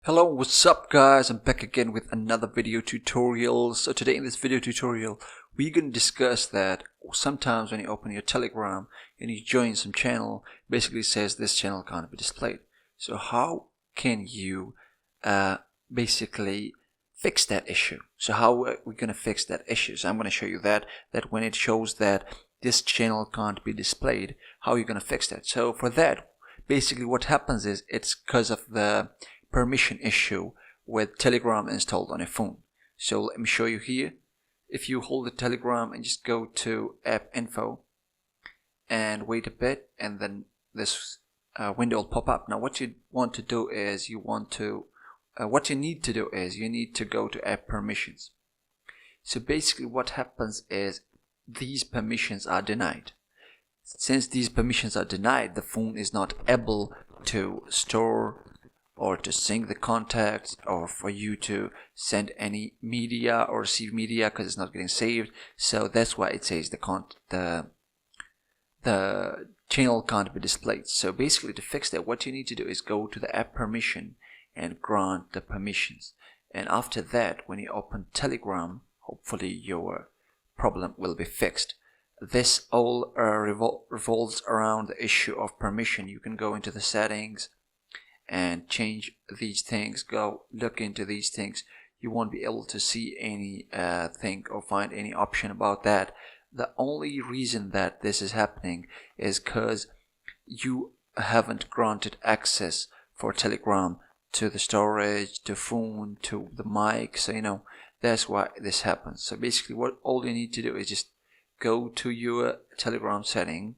Hello, what's up guys? I'm back again with another video tutorial. So today in this video tutorial we're going to discuss that sometimes when you open your Telegram and you join some channel, basically says this channel can't be displayed. So how can you basically fix that issue? So how are we going to fix that issue? So I'm going to show you that when it shows that this channel can't be displayed, how are you going to fix that? So for that, basically what happens is it's because of the permission issue with Telegram installed on a phone. So let me show you here. If you hold the Telegram and just go to app info and wait a bit, and then this window will pop up. Now what you want to do is you need to go to app permissions. So basically what happens is these permissions are denied. Since these permissions are denied, the phone is not able to store or to sync the contacts, or for you to send any media or receive media because it's not getting saved. So that's why it says the channel can't be displayed. So basically to fix that, what you need to do is go to the app permission and grant the permissions. And after that, when you open Telegram, hopefully your problem will be fixed. This all revolves around the issue of permission. You can go into the settings and change these things, go look into these things. You won't be able to see any thing or find any option about that. The only reason that this is happening is because you haven't granted access for Telegram to the storage, to phone, to the mic. So that's why this happens. So basically all you need to do is just go to your Telegram setting,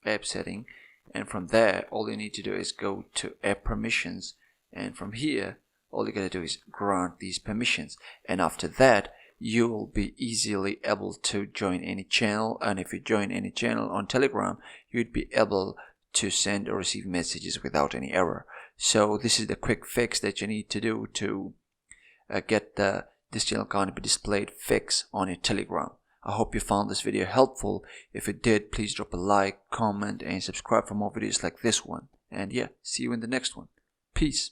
app setting, and from there all you need to do is go to app permissions, and from here all you gotta do is grant these permissions, and after that you will be easily able to join any channel. And if you join any channel on Telegram, you'd be able to send or receive messages without any error. So this is the quick fix that you need to do to get this channel can't be displayed fix on your Telegram. I hope you found this video helpful. If you did, please drop a like, comment, and subscribe for more videos like this one. And yeah, see you in the next one. Peace.